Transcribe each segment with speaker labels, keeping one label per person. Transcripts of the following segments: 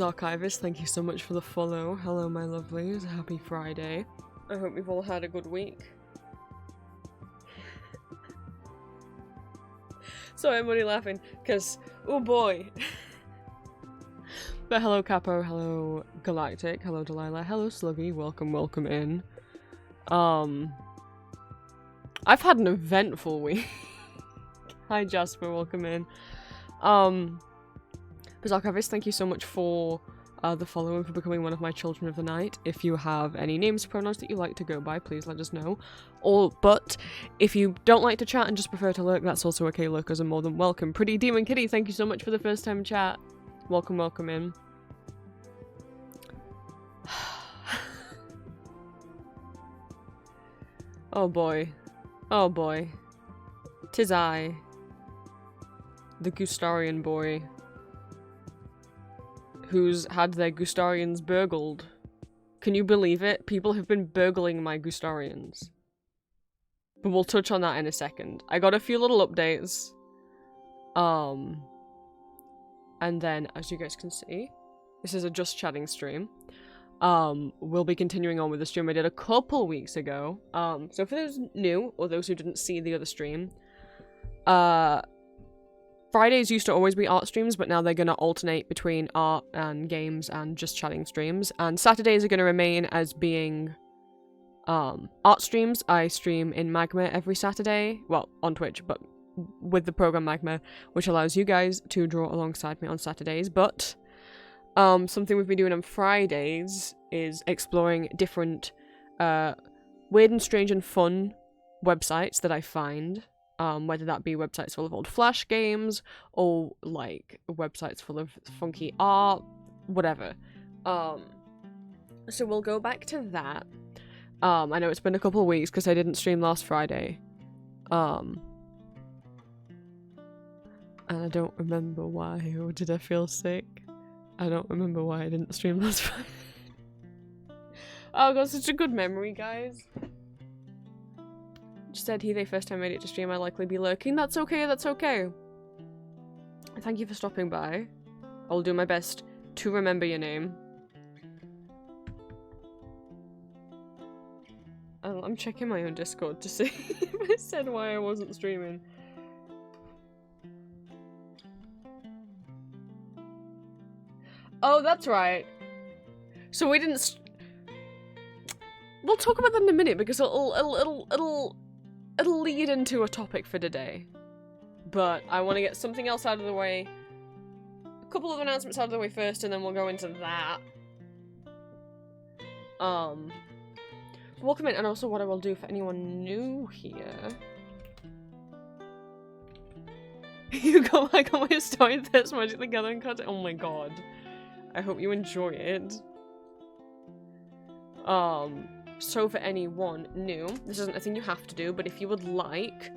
Speaker 1: Archivist, thank you so much for the follow. Hello, my lovelies. Happy Friday. I hope you've all had a good week. So I'm only laughing because, oh boy. But hello, Capo. Hello, Galactic. Hello, Delilah. Hello, Sluggy. Welcome, welcome in. I've had an eventful week. Hi, Jasper. Welcome in. Archivist, thank you so much for the follow and for becoming one of my children of the night. If you have any names, pronouns that you like to go by, please let us know. But if you don't like to chat and just prefer to lurk, that's also okay. Lurkers are more than welcome. Pretty Demon Kitty, thank you so much for the first time chat. Welcome, welcome in. Oh boy. Oh boy. 'Tis I. The Gustarian boy. Who's had their Gustarians burgled. Can you believe it? People have been burgling my Gustarians. But we'll touch on that in a second. I got a few little updates. And then, as you guys can see, this is a just chatting stream. We'll be continuing on with the stream I did a couple weeks ago. So for those new, or those who didn't see the other stream, Fridays used to always be art streams, but now they're going to alternate between art and games and just chatting streams. And Saturdays are going to remain as being art streams. I stream in Magma every Saturday. Well, on Twitch, but with the program Magma, which allows you guys to draw alongside me on Saturdays. But something we've been doing on Fridays is exploring different weird and strange and fun websites that I find. Whether that be websites full of old Flash games, or, like, websites full of funky art, whatever. So we'll go back to that. I know it's been a couple of weeks because I didn't stream last Friday. And I don't remember why, or did I feel sick? I don't remember why I didn't stream last Friday. Oh, I got such a good memory, guys. Just said he, the first time I made it to stream, I'd likely be lurking. That's okay, that's okay. Thank you for stopping by. I'll do my best to remember your name. I'm checking my own Discord to see if I said why I wasn't streaming. Oh, that's right. So we didn't. We'll talk about that in a minute because it'll lead into a topic for today. But I want to get something else out of the way. A couple of announcements out of the way first, and then we'll go into that. Welcome in, and also what I will do for anyone new here. You got like on my story this Magic the Gathering card. Oh my god. I hope you enjoy it. So for anyone new, this isn't a thing you have to do, but if you would like,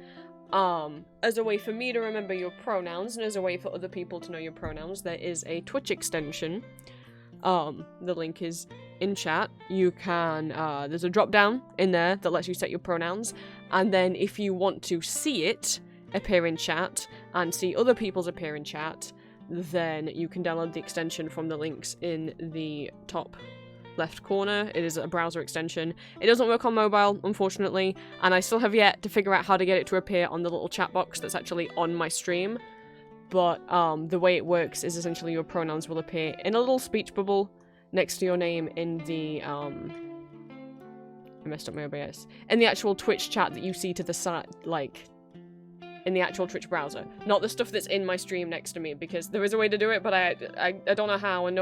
Speaker 1: as a way for me to remember your pronouns, and as a way for other people to know your pronouns, there is a Twitch extension. The link is in chat. You can, there's a drop down in there that lets you set your pronouns, and then if you want to see it appear in chat, and see other people's appear in chat, then you can download the extension from the links in the top left corner. It is a browser extension. It doesn't work on mobile, unfortunately, and I still have yet to figure out how to get it to appear on the little chat box that's actually on my stream. But the way it works is essentially your pronouns will appear in a little speech bubble next to your name in the I messed up my OBS. In the actual Twitch chat that you see to the side, like in the actual Twitch browser, not the stuff that's in my stream next to me, because there is a way to do it, but I don't know how. And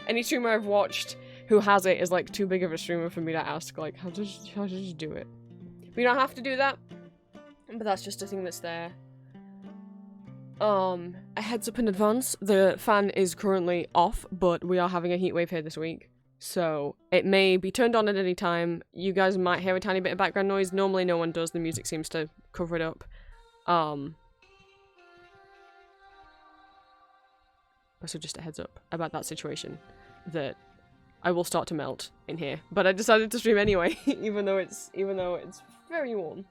Speaker 1: any streamer I've watched who has it is like too big of a streamer for me to ask, like, how did you do it? We don't have to do that, but that's just a thing that's there. A heads up in advance, the fan is currently off, but we are having a heatwave here this week, so it may be turned on at any time. You guys might hear a tiny bit of background noise. Normally no one does, the music seems to cover it up. So just a heads up about that situation, that I will start to melt in here. But I decided to stream anyway, even though it's very warm.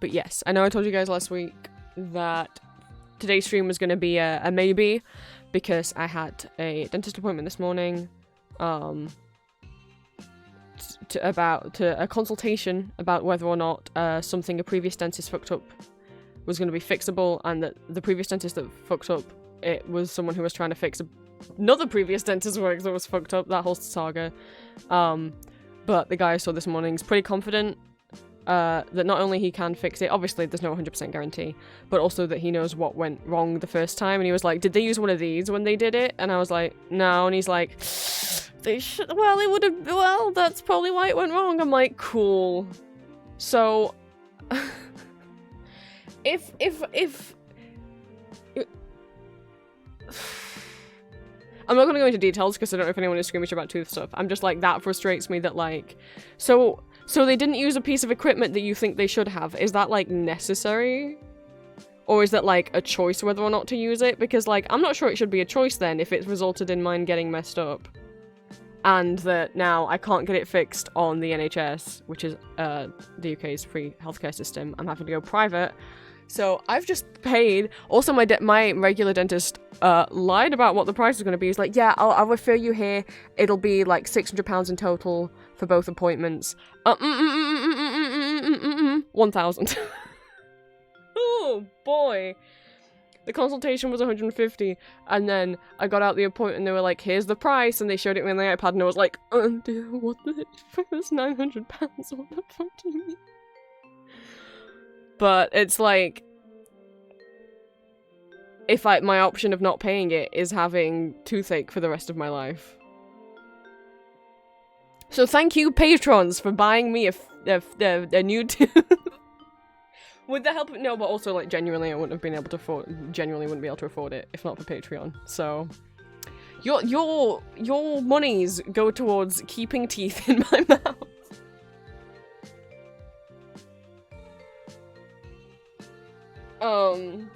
Speaker 1: But yes, I know I told you guys last week that today's stream was going to be a maybe, because I had a dentist appointment this morning, to a consultation about whether or not something a previous dentist fucked up was going to be fixable, and that the previous dentist that fucked up, it was someone who was trying to fix another previous dentist's work that was fucked up, that whole saga. But the guy I saw this morning is pretty confident that not only he can fix it, obviously there's no 100% guarantee, but also that he knows what went wrong the first time. And he was like, did they use one of these when they did it? And I was like, no. And he's like, they should, well, it would have, well, that's probably why it went wrong. I'm like, cool. So, if I'm not gonna go into details because I don't know if anyone is squeamish about tooth stuff. I'm just like, that frustrates me that, like, so they didn't use a piece of equipment that you think they should have. Is that, like, necessary? Or is that, like, a choice whether or not to use it? Because, like, I'm not sure it should be a choice then if it's resulted in mine getting messed up. And that now I can't get it fixed on the NHS, which is the UK's free healthcare system. I'm having to go private. So I've just paid. Also, my regular dentist lied about what the price was going to be. He's like, yeah, I'll refer you here. It'll be like £600 in total for both appointments. 1,000. Oh boy. The consultation was 150, and then I got out the appointment and they were like, here's the price, and they showed it me on the iPad and I was like, dear, what the fuck is £900? What the fuck do you mean? But it's like, if my option of not paying it is having toothache for the rest of my life. So thank you, patrons, for buying me a new tooth. With the help of, no, but also, like, genuinely I wouldn't have been able to afford it if not for Patreon. So your monies go towards keeping teeth in my mouth.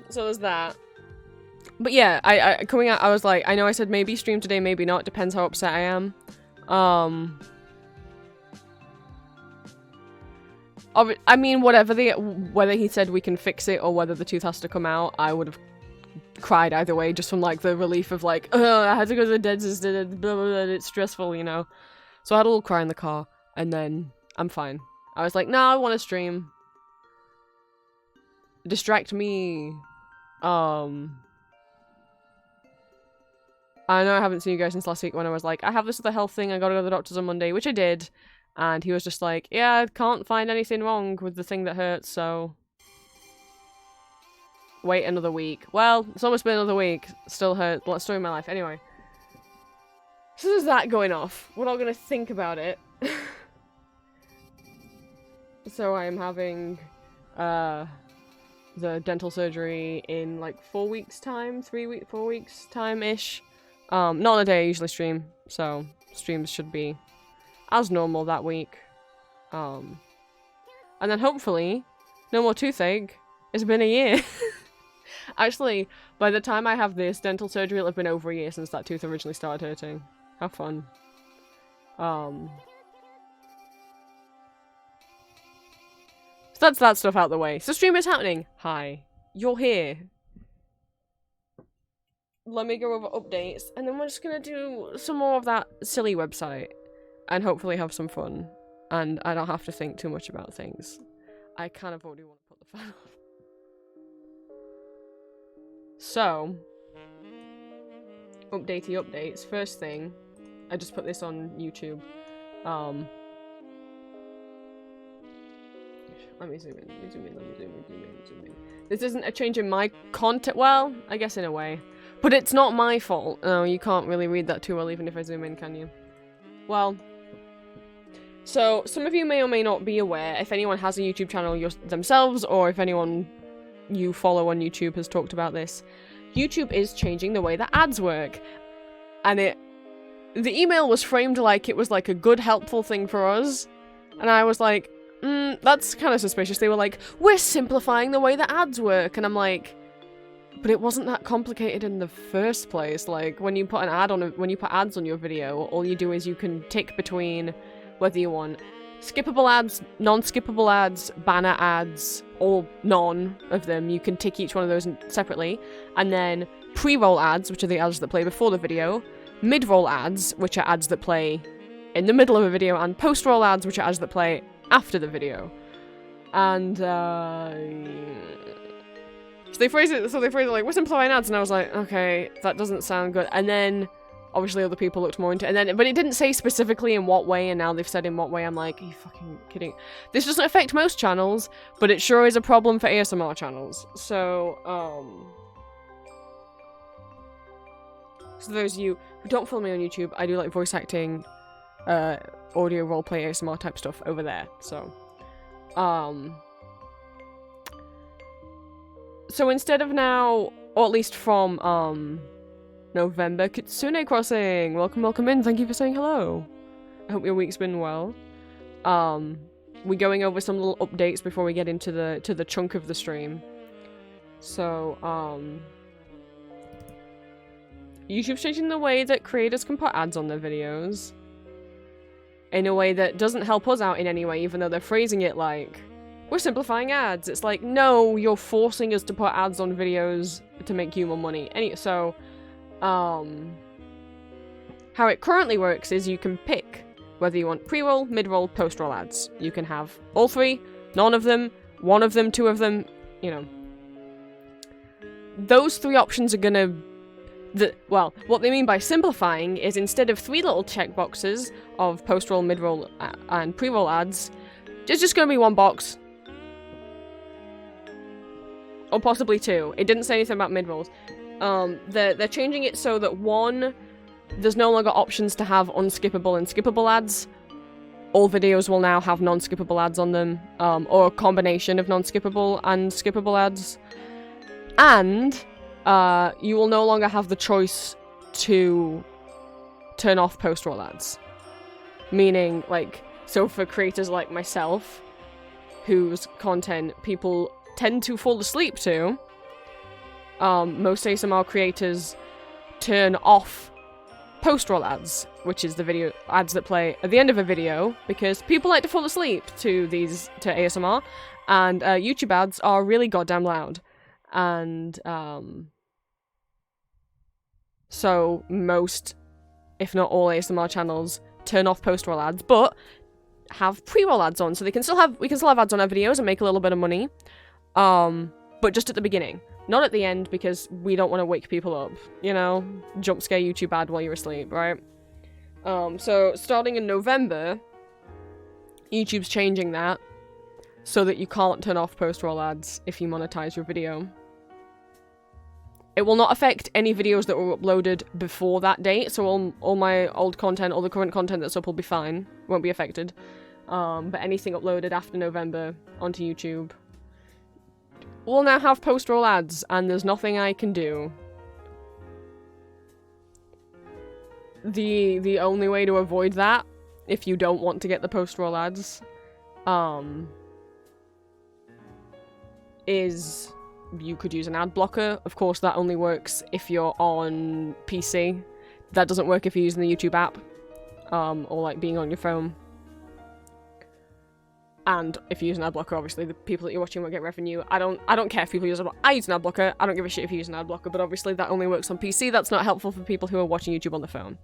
Speaker 1: So there's that. But yeah, I coming out, I was like, I know I said maybe stream today, maybe not, depends how upset I am. I mean, whether he said we can fix it or whether the tooth has to come out, I would have cried either way, just from, like, the relief of, like, I had to go to the dentist, blah, blah, blah, it's stressful, you know? So I had a little cry in the car, and then I'm fine. I was like, no, I want to stream. Distract me. I know I haven't seen you guys since last week when I was like, I have this other health thing, I gotta go to the doctor's on Monday, which I did. And he was just like, yeah, I can't find anything wrong with the thing that hurts, so wait another week. Well, it's almost been another week. Still hurt. Last story of my life. Anyway. So there's that going off. We're not going to think about it. So I'm having the dental surgery in like 4 weeks time, 4 weeks time-ish. Not on a day I usually stream, so streams should be as normal that week. And then hopefully, no more toothache. It's been a year. Actually, by the time I have this dental surgery, it'll have been over a year since that tooth originally started hurting. How fun. So that's that stuff out the way. So stream is happening. Hi. You're here. Let me go over updates, and then we're just gonna do some more of that silly website. And hopefully have some fun. And I don't have to think too much about things. I kind of already want to put the fan off. So, updatey updates. First thing, I just put this on YouTube. Let me zoom in. This isn't a change in my content. Well, I guess in a way. But it's not my fault. No, you can't really read that too well even if I zoom in, can you? Well, so some of you may or may not be aware, if anyone has a YouTube channel themselves, or if anyone you follow on YouTube has talked about this, YouTube is changing the way that ads work. And the email was framed like it was like a good, helpful thing for us. And I was like, that's kind of suspicious. They were like, we're simplifying the way that ads work. And I'm like, but it wasn't that complicated in the first place. Like, when you put ads on your video, all you do is you can tick between whether you want skippable ads, non-skippable ads, banner ads, or none of them. You can tick each one of those separately. And then pre-roll ads, which are the ads that play before the video, mid-roll ads, which are ads that play in the middle of a video, and post-roll ads, which are ads that play after the video. And, so they phrase it like, we're simplifying ads, and I was like, okay, that doesn't sound good. And then, obviously other people looked more into it, but it didn't say specifically in what way, and now they've said in what way. I'm like, are you fucking kidding? This doesn't affect most channels, but it sure is a problem for ASMR channels. So, so those of you who don't follow me on YouTube, I do like voice acting, audio roleplay ASMR type stuff over there, so, so instead of now, or at least from, November, Kitsune Crossing! Welcome in, thank you for saying hello! I hope your week's been well. We're going over some little updates before we get into the chunk of the stream. So, YouTube's changing the way that creators can put ads on their videos. In a way that doesn't help us out in any way, even though they're phrasing it like, we're simplifying ads. It's like, no, you're forcing us to put ads on videos to make you more money. So, how it currently works is you can pick whether you want pre-roll, mid-roll, post-roll ads. You can have all three, none of them, one of them, two of them, you know. Those three options are gonna... well, what they mean by simplifying is instead of 3 little checkboxes of post-roll, mid-roll, and pre-roll ads, it's just gonna be 1 box. Or possibly 2. It didn't say anything about mid-rolls. They're changing it so that 1, there's no longer options to have unskippable and skippable ads. All videos will now have non-skippable ads on them, or a combination of non-skippable and skippable ads. And you will no longer have the choice to turn off post-roll ads. Meaning, like, so for creators like myself, whose content people tend to fall asleep to, most ASMR creators turn off post-roll ads, which is the video ads that play at the end of a video, because people like to fall asleep to ASMR, and YouTube ads are really goddamn loud. And, so most, if not all ASMR channels turn off post-roll ads, but have pre-roll ads on, so we can still have ads on our videos and make a little bit of money, but just at the beginning, not at the end, because we don't want to wake people up, you know, jump scare YouTube ad while you're asleep, right? So starting in November, YouTube's changing that so that you can't turn off post-roll ads if you monetize your video. It will not affect any videos that were uploaded before that date, so all my old content, all the current content that's up will be fine, won't be affected. But anything uploaded after November onto YouTube will now have post-roll ads, and there's nothing I can do. The only way to avoid that, if you don't want to get the post-roll ads, is you could use an ad blocker. Of course, that only works if you're on PC. That doesn't work if you're using the YouTube app, or like being on your phone. And if you use an ad blocker, obviously the people that you're watching won't get revenue. I don't care if people use I use an ad blocker. I don't give a shit if you use an ad blocker, but obviously that only works on PC. That's not helpful for people who are watching YouTube on the phone.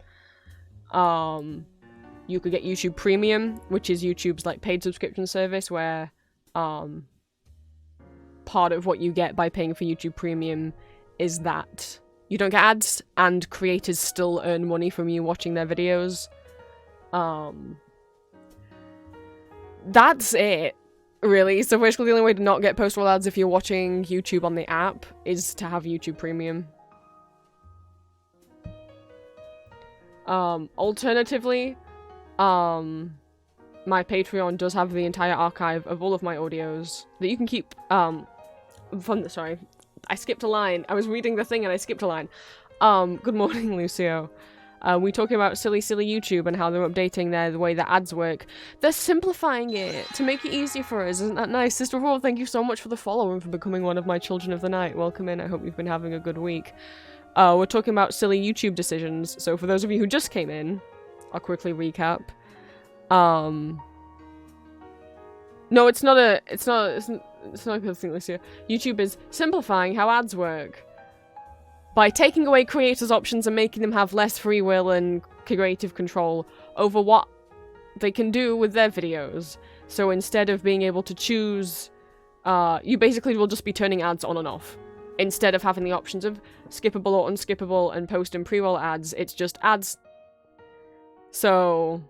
Speaker 1: You could get YouTube Premium, which is YouTube's like paid subscription service, where part of what you get by paying for YouTube Premium is that you don't get ads, and creators still earn money from you watching their videos. That's it, really. So basically the only way to not get post-roll ads if you're watching YouTube on the app is to have YouTube Premium. Alternatively, my Patreon does have the entire archive of all of my audios that you can keep, sorry, I skipped a line. I was reading the thing and I skipped a line. Good morning, Lucio. We're talking about silly YouTube and how they're updating the way that ads work. They're simplifying it to make it easier for us. Isn't that nice? Sister Raw, thank you so much for the follow and for becoming one of my children of the night. Welcome in. I hope you've been having a good week. We're talking about silly YouTube decisions. So for those of you who just came in, I'll quickly recap. No, it's not a good thing this year. YouTube is simplifying how ads work. By taking away creators' options and making them have less free will and creative control over what they can do with their videos. So instead of being able to choose, you basically will just be turning ads on and off. Instead of having the options of skippable or unskippable and post and pre-roll ads, it's just ads. So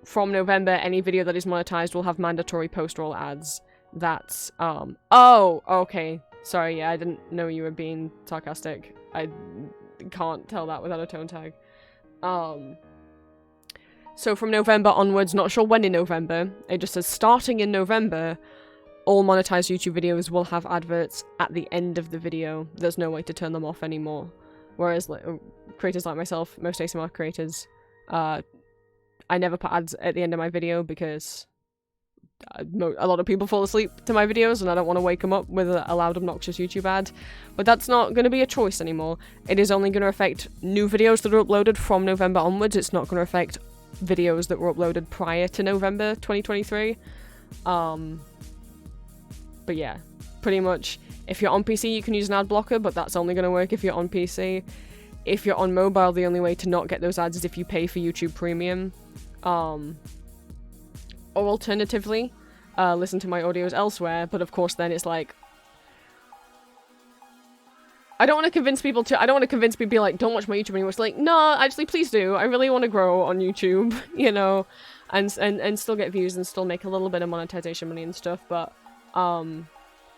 Speaker 1: from November, any video that is monetized will have mandatory post-roll ads. That's, oh, okay. Sorry, yeah, I didn't know you were being sarcastic. I can't tell that without a tone tag. So from November onwards, not sure when in November, it just says starting in November, all monetized YouTube videos will have adverts at the end of the video. There's no way to turn them off anymore. Whereas like, creators like myself, most ASMR creators, I never put ads at the end of my video because a lot of people fall asleep to my videos and I don't want to wake them up with a loud, obnoxious YouTube ad. But that's not going to be a choice anymore. It is only going to affect new videos that are uploaded from November onwards. It's not going to affect videos that were uploaded prior to November 2023. But yeah, pretty much, if you're on PC, you can use an ad blocker, but that's only going to work if you're on PC. If you're on mobile, the only way to not get those ads is if you pay for YouTube Premium. Or alternatively, listen to my audios elsewhere, but of course then it's like, I don't want to convince people to be like, don't watch my YouTube anymore. It's like, no, actually, please do. I really want to grow on YouTube, you know, and still get views and still make a little bit of monetization money and stuff, but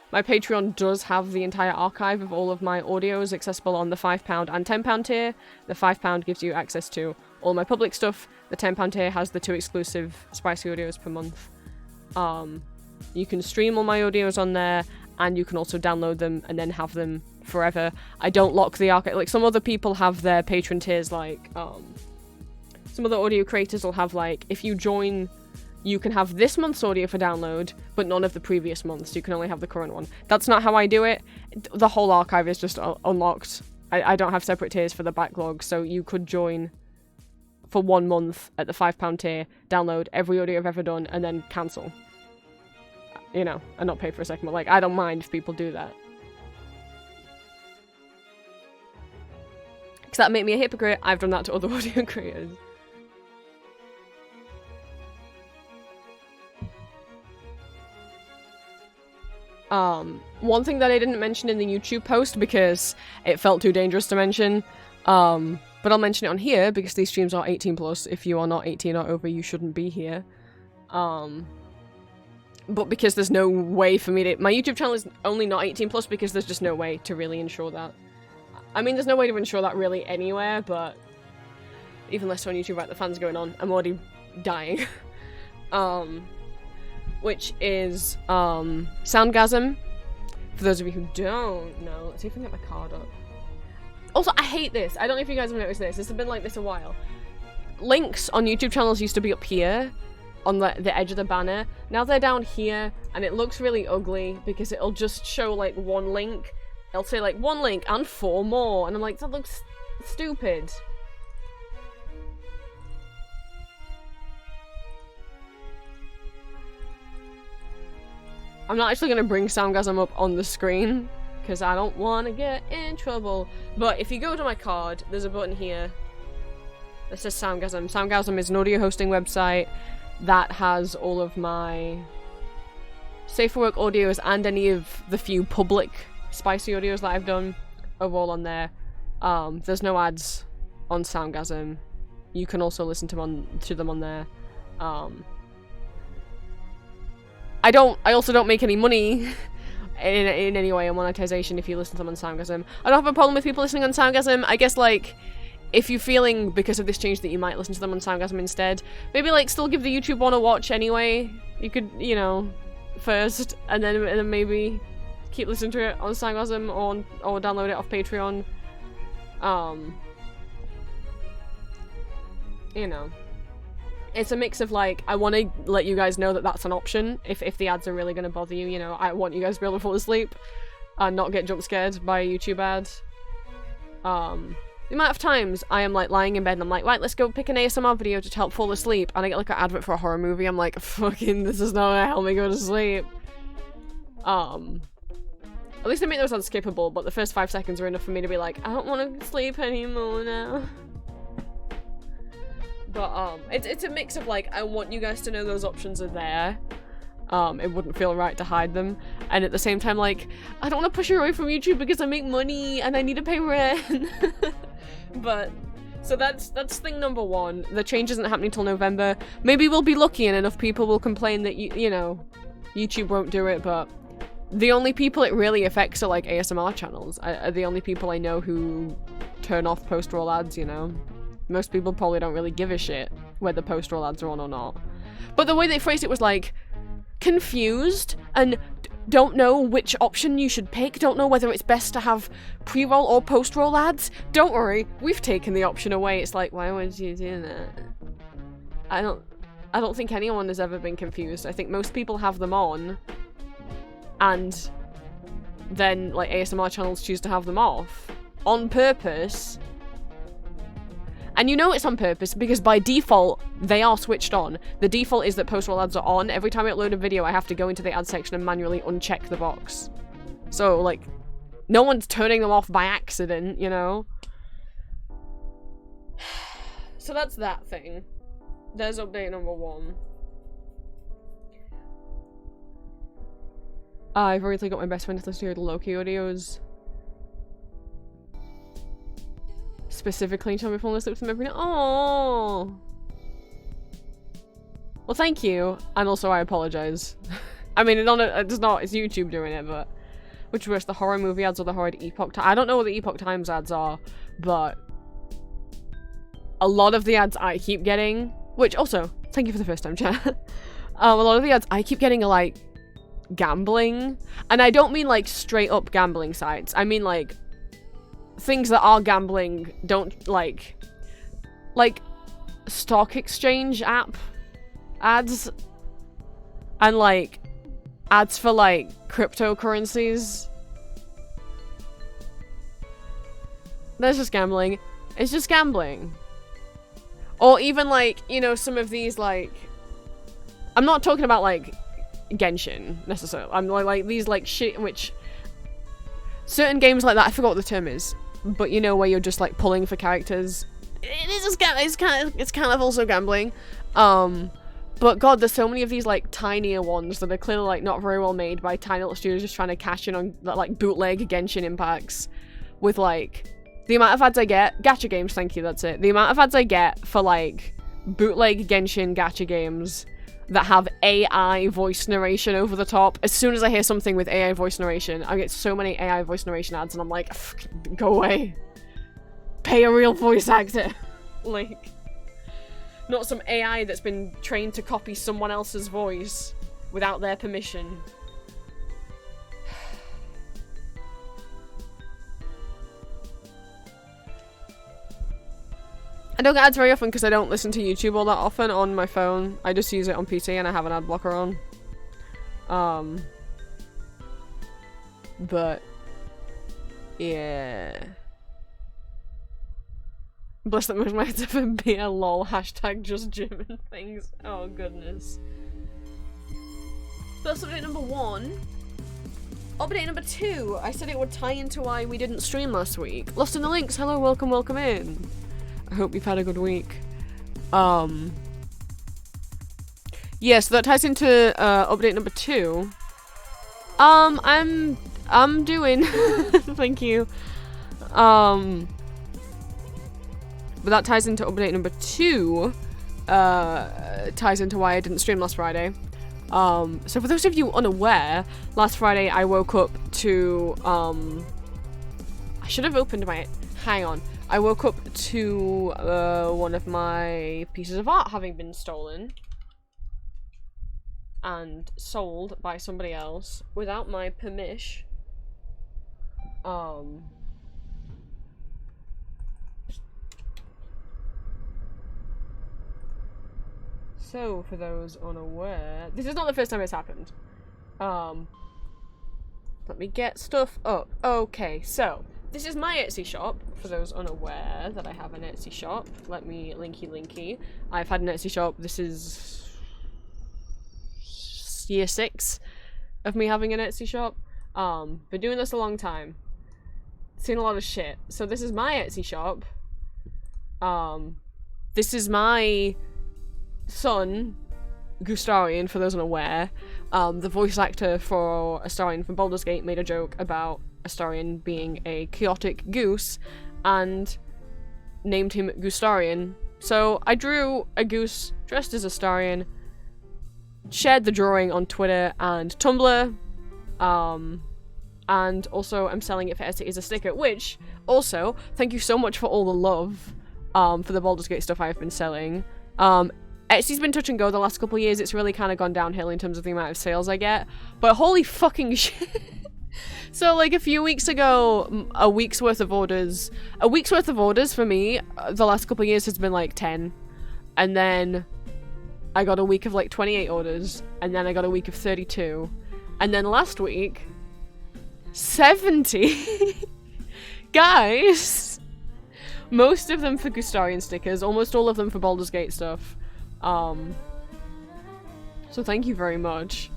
Speaker 1: my Patreon does have the entire archive of all of my audios accessible on the £5 and £10 tier. The £5 gives you access to all my public stuff. The £10 tier has the 2 exclusive spicy audios per month. You can stream all my audios on there, and you can also download them and then have them forever. I don't lock the archive. Like, some other people have their patron tiers, like, some other audio creators will have, like, if you join, you can have this month's audio for download, but none of the previous months. You can only have the current one. That's not how I do it. The whole archive is just unlocked. I don't have separate tiers for the backlog, so you could join for 1 month at the £5 tier, download every audio I've ever done, and then cancel. You know, and not pay for a second. But, like, I don't mind if people do that. Because that make me a hypocrite. I've done that to other audio creators. One thing that I didn't mention in the YouTube post because it felt too dangerous to mention, but I'll mention it on here because these streams are 18+. If you are not 18 or over, you shouldn't be here. But because there's no way for me to... My YouTube channel is only not 18+ because there's just no way to really ensure that. I mean, there's no way to ensure that really anywhere, but even less so on YouTube, right? The fans going on. I'm already dying. Which is, Soundgasm. For those of you who don't know, let's see if I can get my card up. Also, I hate this. I don't know if you guys have noticed this. This has been like this a while. Links on YouTube channels used to be up here, on the edge of the banner. Now they're down here, and it looks really ugly because it'll just show like one link. It'll say like 1 link and 4 more, and I'm like, that looks stupid. I'm not actually going to bring Soundgasm up on the screen, because I don't want to get in trouble. But if you go to my card, there's a button here that says Soundgasm. Soundgasm is an audio hosting website that has all of my Safe for Work audios and any of the few public spicy audios that I've done are all on there. There's no ads on Soundgasm. You can also listen to them on there. I also don't make any money in any way on monetization if you listen to them on Soundgasm. I don't have a problem with people listening on Soundgasm. I guess, like, if you're feeling, because of this change, that you might listen to them on Soundgasm instead, maybe, like, still give the YouTube one a watch anyway. You could, you know, first, and then maybe keep listening to it on Soundgasm or download it off Patreon. You know. It's a mix of, like, I want to let you guys know that that's an option if the ads are really going to bother you, you know. I want you guys to be able to fall asleep and not get jump scared by a YouTube ad. The amount of times I am like lying in bed and I'm like, right, let's go pick an ASMR video to help fall asleep, and I get like an advert for a horror movie. I'm like, fucking, this is not gonna help me go to sleep. At least they make those unskippable, but the first 5 seconds are enough for me to be like, I don't want to sleep anymore now. But it's a mix of like, I want you guys to know those options are there. It wouldn't feel right to hide them, and at the same time, like, I don't want to push you away from YouTube because I make money and I need to pay rent. But so that's thing number one. The change isn't happening till November. Maybe we'll be lucky and enough people will complain that you know, YouTube won't do it, but the only people it really affects are like ASMR channels. Are the only people I know who turn off post-roll ads, you know? Most people probably don't really give a shit whether post-roll ads are on or not. But the way they phrased it was like, confused and don't know which option you should pick, don't know whether it's best to have pre-roll or post-roll ads. Don't worry, we've taken the option away. It's like, why would you do that? I don't think anyone has ever been confused. I think most people have them on, and then like ASMR channels choose to have them off on purpose. And you know it's on purpose because by default, they are switched on. The default is that post-roll ads are on. Every time I upload a video, I have to go into the ad section and manually uncheck the box. So, like, no one's turning them off by accident, you know? So that's that thing. There's update number 1. I've already got my best friend to listen to the Loki audios. Specifically tell me falling asleep with them every night. Oh. Well, thank you, and also I apologize. I mean, it's YouTube doing it, but which worse, the horror movie ads or the horror Epoch Times? I don't know what the Epoch Times ads are, but a lot of the ads I keep getting, which also thank you for the first time chat. A lot of the ads I keep getting are like gambling, and I don't mean like straight up gambling sites. I mean like things that are gambling, don't like stock exchange app ads, and like ads for like cryptocurrencies. That's just gambling. It's just gambling. Or even like, you know, some of these like, I'm not talking about like Genshin necessarily. I'm like these like shit which certain games like that, I forgot what the term is, but you know, where you're just like pulling for characters. It is just it's kind of also gambling. But god, there's so many of these like tinier ones that are clearly like not very well made by tiny little studios just trying to cash in on like bootleg Genshin impacts with like the amount of ads I get. Gacha games, thank you, that's it. The amount of ads I get for like bootleg Genshin gacha games that have AI voice narration over the top. As soon as I hear something with AI voice narration, I get so many AI voice narration ads and I'm like, go away. Pay a real voice actor. Like, not some AI that's been trained to copy someone else's voice without their permission. I don't get ads very often because I don't listen to YouTube all that often on my phone. I just use it on PC and I have an ad blocker on. But yeah. Bless that most might ever be a lol hashtag just German things. Oh goodness. That's update number 1. Update number 2. I said it would tie into why we didn't stream last week. Lost in the links. Hello, welcome in. I hope you've had a good week. Yeah, so that ties into update number 2. I'm doing thank you. But that ties into update number 2. Ties into why I didn't stream last Friday. So for those of you unaware, last Friday I woke up to I should have opened my hang on. I woke up to one of my pieces of art having been stolen and sold by somebody else without my permission. So for those unaware, this is not the first time it's happened. Let me get stuff up. Okay, so this is my Etsy shop, for those unaware that I have an Etsy shop. Let me linky. I've had an Etsy shop, this is year 6 of me having an Etsy shop. Been doing this a long time. Seen a lot of shit. So this is my Etsy shop. This is my son, Gustarian, for those unaware. The voice actor for Astarion from Baldur's Gate made a joke about Astarion being a chaotic goose and named him Gustarian. So I drew a goose dressed as Astarion, shared the drawing on Twitter and Tumblr, and also I'm selling it for Etsy as a sticker, which, also, thank you so much for all the love for the Baldur's Gate stuff I've been selling. Etsy's been touch and go the last couple of years. It's really kind of gone downhill in terms of the amount of sales I get, but holy fucking shit. So, like, a few weeks ago, a week's worth of orders for me, the last couple of years has been, like, 10. And then I got a week of, like, 28 orders. And then I got a week of 32. And then last week, 70. Guys! Most of them for Gustarian stickers, almost all of them for Baldur's Gate stuff. So thank you very much.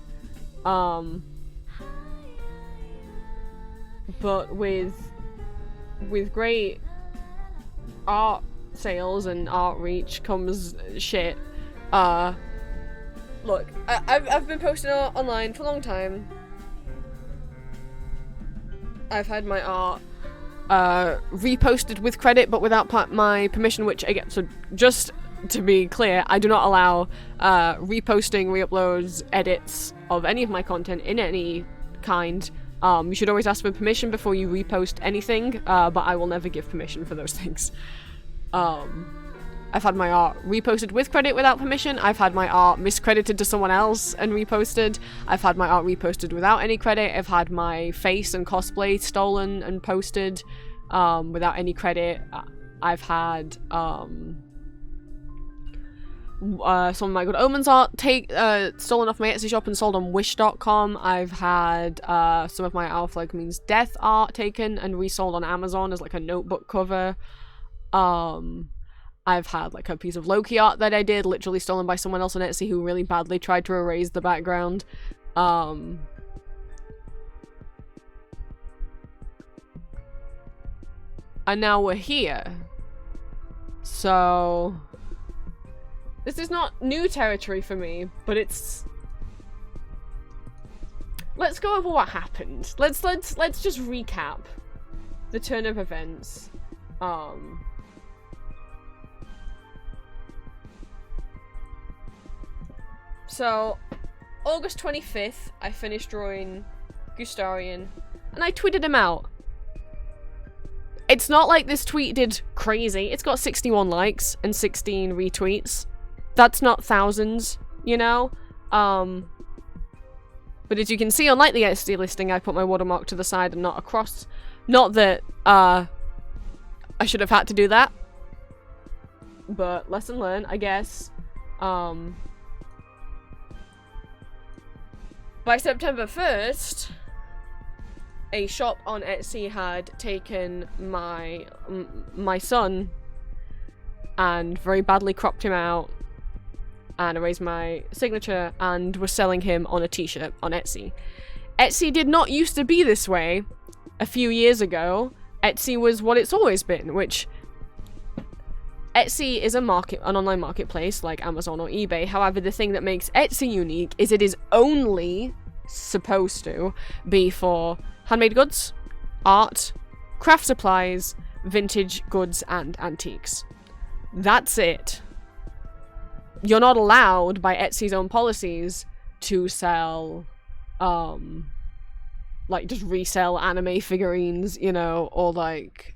Speaker 1: But with great art sales and art reach comes shit. Look, I've been posting art online for a long time. I've had my art reposted with credit, but without my permission, which again, so just to be clear, I do not allow reposting, re-uploads, edits of any of my content in any kind. You should always ask for permission before you repost anything, but I will never give permission for those things. I've had my art reposted with credit without permission. I've had my art miscredited to someone else and reposted. I've had my art reposted without any credit. I've had my face and cosplay stolen and posted without any credit. I've had some of my Good Omens art stolen off my Etsy shop and sold on Wish.com. I've had some of my Our Flag Means Death art taken and resold on Amazon as like a notebook cover. I've had like a piece of Loki art that I did literally stolen by someone else on Etsy who really badly tried to erase the background. And now we're here. So this is not new territory for me, but it's... Let's go over what happened. Let's just recap the turn of events. So, August 25th, I finished drawing Gustarian, and I tweeted him out. It's not like this tweet did crazy. It's got 61 likes and 16 retweets. That's not thousands, you know? But as you can see on like the Etsy listing, I put my watermark to the side and not across. Not that, I should have had to do that. But lesson learned, I guess. By September 1st, a shop on Etsy had taken my son and very badly cropped him out and erased my signature and was selling him on a t-shirt on Etsy. Etsy did not used to be this way. A few years ago, Etsy was what it's always been, which... Etsy is an online marketplace like Amazon or eBay. However, the thing that makes Etsy unique is it is only supposed to be for handmade goods, art, craft supplies, vintage goods, and antiques. That's it. You're not allowed by Etsy's own policies to sell, like, just resell anime figurines, you know, or like,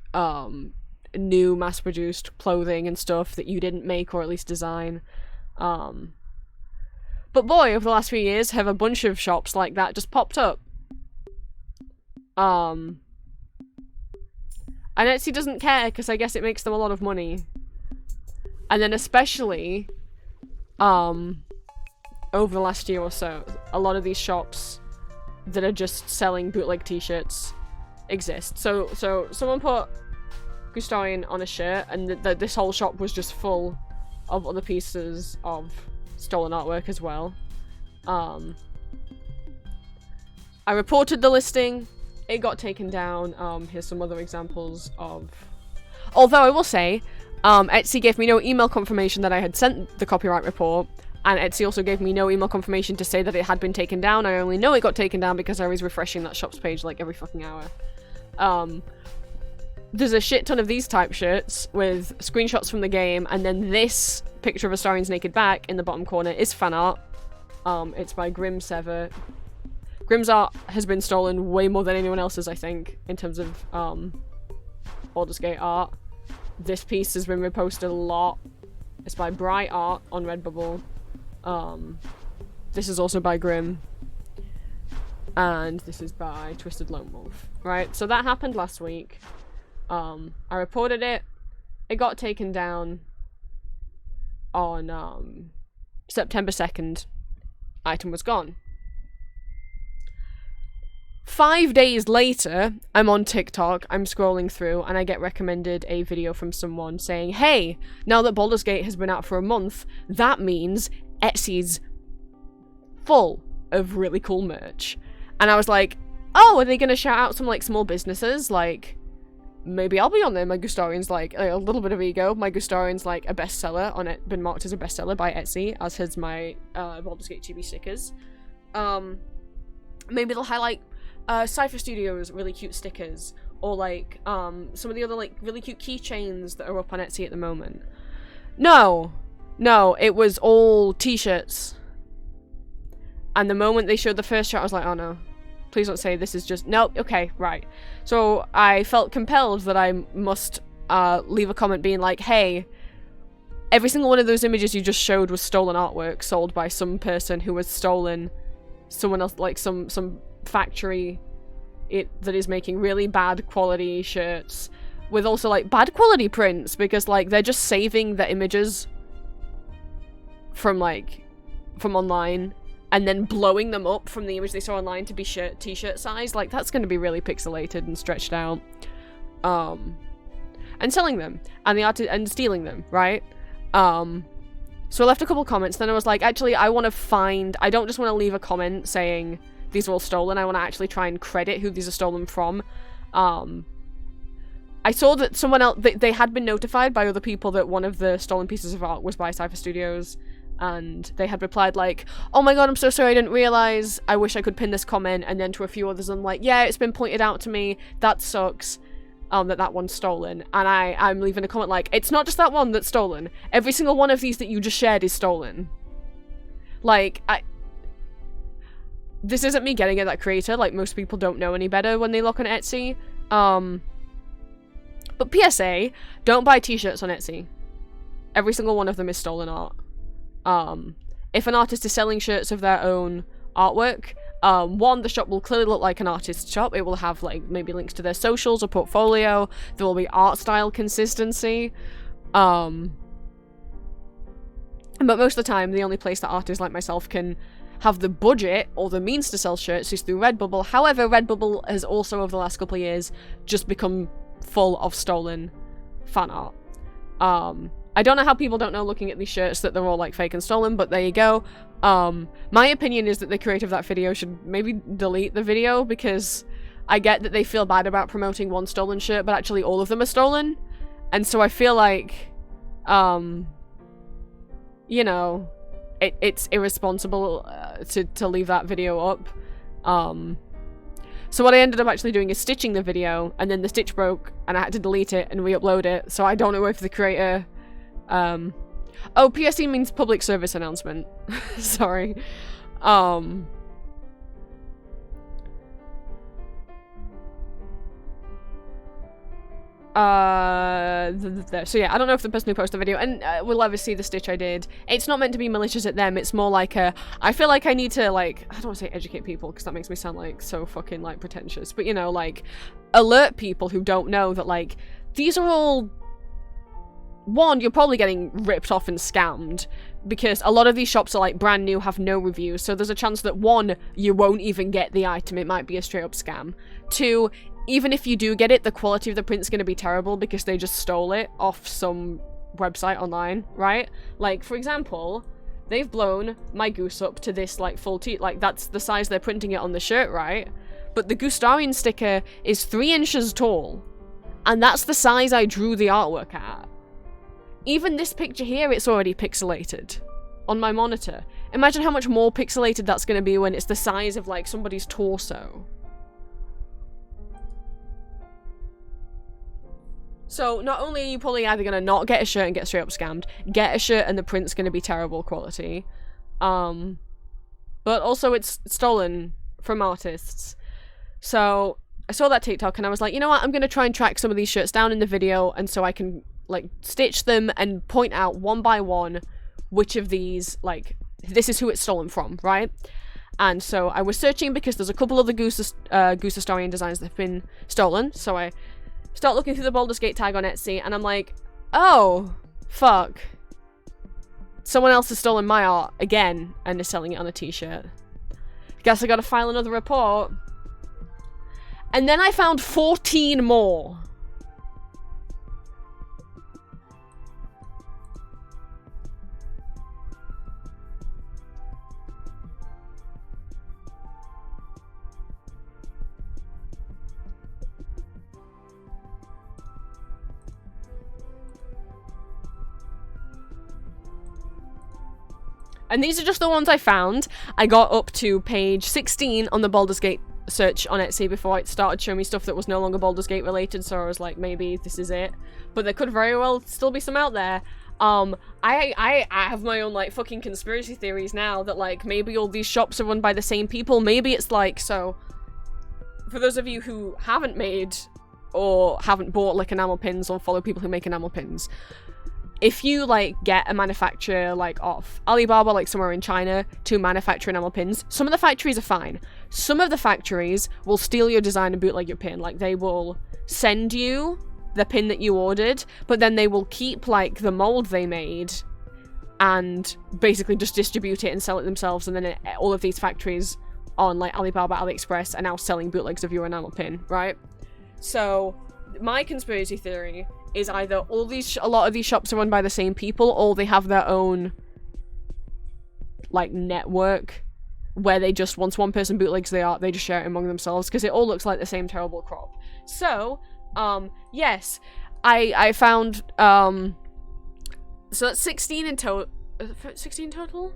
Speaker 1: new mass-produced clothing and stuff that you didn't make or at least design. But boy, over the last few years have a bunch of shops like that just popped up. And Etsy doesn't care because I guess it makes them a lot of money. And then especially over the last year or so, a lot of these shops that are just selling bootleg t-shirts exist. So someone put Gustarian on a shirt, and this whole shop was just full of other pieces of stolen artwork as well. I reported the listing. It got taken down. Here's some other examples of... Although I will say, Etsy gave me no email confirmation that I had sent the copyright report, and Etsy also gave me no email confirmation to say that it had been taken down. I only know it got taken down because I was refreshing that shop's page like every fucking hour. There's a shit ton of these type shirts with screenshots from the game, and then this picture of Astarian's naked back in the bottom corner is fan art. It's by Grim Sever. Grim's art has been stolen way more than anyone else's, I think, in terms of Baldur's Gate art. This piece has been reposted a lot. It's by Bright Art on Redbubble. This is also by Grim. And this is by Twisted Lone Wolf. Right, so that happened last week. I reported it. It got taken down on September 2nd. Item was gone. 5 days later, I'm on TikTok, I'm scrolling through, and I get recommended a video from someone saying, hey, now that Baldur's Gate has been out for a month, that means Etsy's full of really cool merch. And I was like, oh, are they gonna shout out some, like, small businesses? Like, maybe I'll be on there. My Gustarian's, like, a little bit of ego. My Gustarian's, like, a bestseller on it, been marked as a bestseller by Etsy, as has my Baldur's Gate chibi stickers. Maybe they'll highlight Cypher Studios' really cute stickers, or like some of the other like really cute keychains that are up on Etsy at the moment. No, it was all t-shirts. And the moment they showed the first shot, I was like, oh no, please don't say this is just... Nope, okay, right. So I felt compelled that I must leave a comment being like, hey, every single one of those images you just showed was stolen artwork sold by some person who has stolen someone else, like some factory that is making really bad quality shirts with also like bad quality prints, because like they're just saving the images from online and then blowing them up from the image they saw online to be t-shirt size. Like that's going to be really pixelated and stretched out, and selling them and stealing them, right? So I left a couple comments, then I was like, actually I don't just want to leave a comment saying these are all stolen. I want to actually try and credit who these are stolen from. I saw that someone else, they had been notified by other people that one of the stolen pieces of art was by Cypher Studios, and they had replied like, oh my god, I'm so sorry, I didn't realize, I wish I could pin this comment. And then to a few others I'm like, yeah, it's been pointed out to me, that sucks, that one's stolen. And I'm leaving a comment like, it's not just that one that's stolen, every single one of these that you just shared is stolen. Like, this isn't me getting at that creator, like most people don't know any better when they look on Etsy. But PSA, don't buy t-shirts on Etsy. Every single one of them is stolen art. If an artist is selling shirts of their own artwork, one, the shop will clearly look like an artist's shop. It will have like maybe links to their socials or portfolio. There will be art style consistency. But most of the time, the only place that artists like myself can have the budget or the means to sell shirts is through Redbubble. However, Redbubble has also over the last couple of years just become full of stolen fan art. I don't know how people don't know looking at these shirts that they're all like fake and stolen, but there you go. My opinion is that the creator of that video should maybe delete the video, because I get that they feel bad about promoting one stolen shirt, but actually all of them are stolen. And so I feel like, you know, it's irresponsible to leave that video up. So what I ended up actually doing is stitching the video, and then the stitch broke and I had to delete it and re-upload it. So I don't know if the creator... oh, PSE means public service announcement. Sorry. So yeah, I don't know if the person who posted the video and will ever see the stitch I did. It's not meant to be malicious at them. It's more like I feel like I need to, like, I don't want to say educate people because that makes me sound like so fucking like pretentious, but you know, like alert people who don't know that like these are all, one, you're probably getting ripped off and scammed because a lot of these shops are like brand new, have no reviews, so there's a chance that one, you won't even get the item, it might be a straight up scam. Two, even if you do get it, the quality of the print's gonna be terrible because they just stole it off some website online, right? Like, for example, they've blown my goose up to this, like, full like, that's the size they're printing it on the shirt, right? But the Gustarian sticker is 3 inches tall, and that's the size I drew the artwork at. Even this picture here, it's already pixelated on my monitor. Imagine how much more pixelated that's gonna be when it's the size of, like, somebody's torso. So, not only are you probably either gonna not get a shirt and get straight up scammed, get a shirt and the print's gonna be terrible quality, but also it's stolen from artists. So, I saw that TikTok and I was like, you know what, I'm gonna try and track some of these shirts down in the video, and so I can, like, stitch them and point out one by one which of these, like, this is who it's stolen from, right? And so I was searching because there's a couple of the Goose Astarian designs that have been stolen, so I start looking through the Baldur's Gate tag on Etsy, and I'm like, oh, fuck. Someone else has stolen my art again and is selling it on a t-shirt. Guess I gotta file another report. And then I found 14 more. And these are just the ones I found. I got up to page 16 on the Baldur's Gate search on Etsy before it started showing me stuff that was no longer Baldur's Gate related, so I was like, maybe this is it. But there could very well still be some out there. I have my own, like, fucking conspiracy theories now that, like, maybe all these shops are run by the same people. Maybe it's like, so, for those of you who haven't made or haven't bought, like, enamel pins or follow people who make enamel pins, if you, like, get a manufacturer, like, off Alibaba, like, somewhere in China, to manufacture enamel pins, some of the factories are fine. Some of the factories will steal your design and bootleg your pin. Like, they will send you the pin that you ordered, but then they will keep, like, the mold they made and basically just distribute it and sell it themselves, and then all of these factories on, like, Alibaba, AliExpress are now selling bootlegs of your enamel pin, right? So, my conspiracy theory is either a lot of these shops are run by the same people, or they have their own, like, network where they just, once one person bootlegs the art, they just share it among themselves, because it all looks like the same terrible crop. So, yes, I found, so that's 16 in total. 16 total?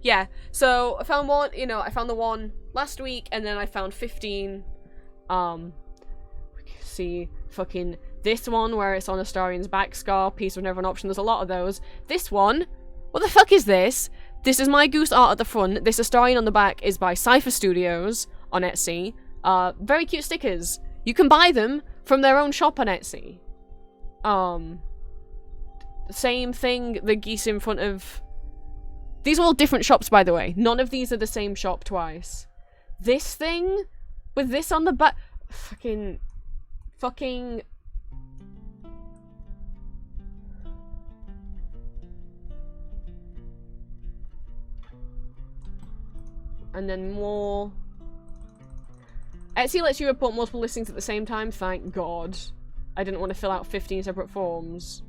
Speaker 1: Yeah, so I found one, you know, I found the one last week, and then I found 15, we can see fucking this one where it's on Astarian's back scar, piece with never an option, there's a lot of those. This one, what the fuck is this? This is my goose art at the front, this Astarian on the back is by Cypher Studios on Etsy. Very cute stickers. You can buy them from their own shop on Etsy. Same thing, the geese in front of... These are all different shops, by the way. None of these are the same shop twice. This thing, with this on the back... Fucking... And then more... Etsy lets you report multiple listings at the same time, thank God. I didn't want to fill out 15 separate forms.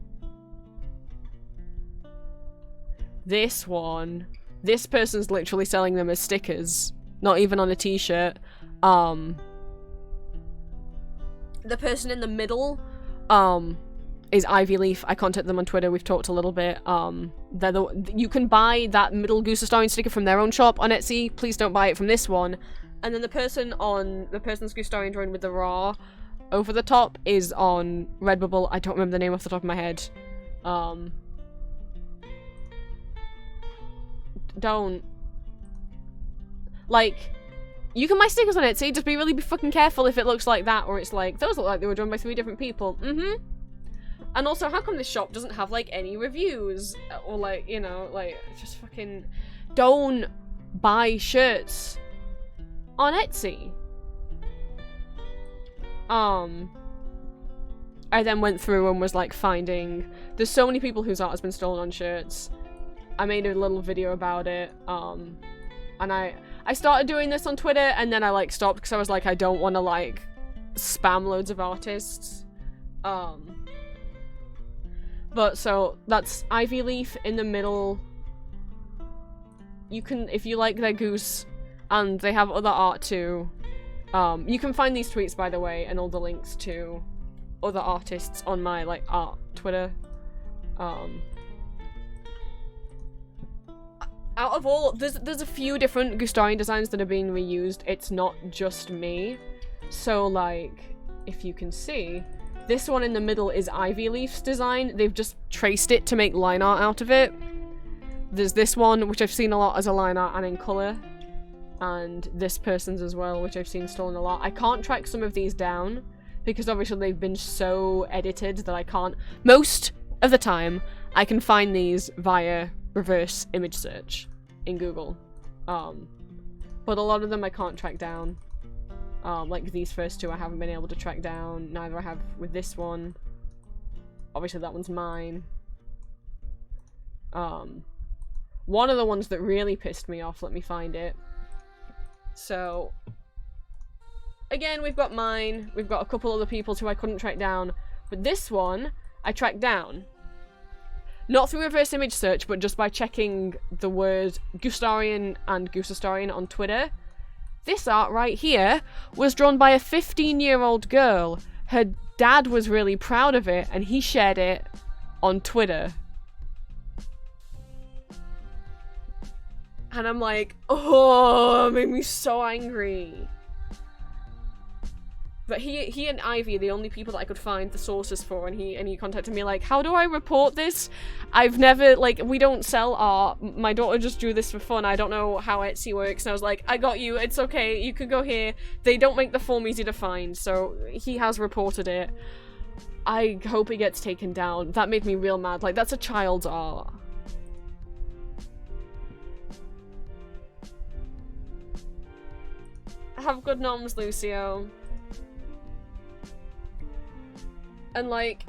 Speaker 1: This one. This person's literally selling them as stickers. Not even on a t-shirt. The person in the middle, is Ivy Leaf. I contacted them on Twitter, we've talked a little bit. You can buy that middle Goose Astarian sticker from their own shop on Etsy. Please don't buy it from this one. And then the person's Goose Astarian drawing with the raw over the top is on Redbubble. I don't remember the name off the top of my head. Don't. Like, you can buy stickers on Etsy, just be really fucking careful if it looks like that, or it's like, those look like they were drawn by 3 different people. And also, how come this shop doesn't have, like, any reviews? Or, like, you know, like, just fucking... Don't buy shirts on Etsy. I then went through and was, like, finding... There's so many people whose art has been stolen on shirts. I made a little video about it, and I started doing this on Twitter, and then I, like, stopped, because I was like, I don't want to, like, spam loads of artists. But so that's Ivy Leaf in the middle. You can, if you like their goose, and they have other art too. You can find these tweets, by the way, and all the links to other artists on my like art Twitter. Out of all, there's a few different Gustarian designs that are being reused. It's not just me. So like, if you can see, this one in the middle is Ivy Leaf's design. They've just traced it to make line art out of it. There's this one, which I've seen a lot as a line art and in colour. And this person's as well, which I've seen stolen a lot. I can't track some of these down, because obviously they've been so edited that I can't. Most of the time, I can find these via reverse image search in Google. But a lot of them I can't track down. Like these first two I haven't been able to track down. Neither I have with this one. Obviously that one's mine. One of the ones that really pissed me off, let me find it. So, again, we've got mine. We've got a couple other people's who I couldn't track down. But this one, I tracked down. Not through reverse image search, but just by checking the word Gustarian and Goosastarian on Twitter. This art right here was drawn by a 15-year-old girl. Her dad was really proud of it, and he shared it on Twitter. And I'm like, oh, it made me so angry. But he and Ivy are the only people that I could find the sources for, and he contacted me like, how do I report this? I've never, like, we don't sell art. My daughter just drew this for fun. I don't know how Etsy works. And I was like, I got you. It's okay. You could go here. They don't make the form easy to find, so he has reported it. I hope it gets taken down. That made me real mad. Like, that's a child's art. Have good noms, Lucio. And like,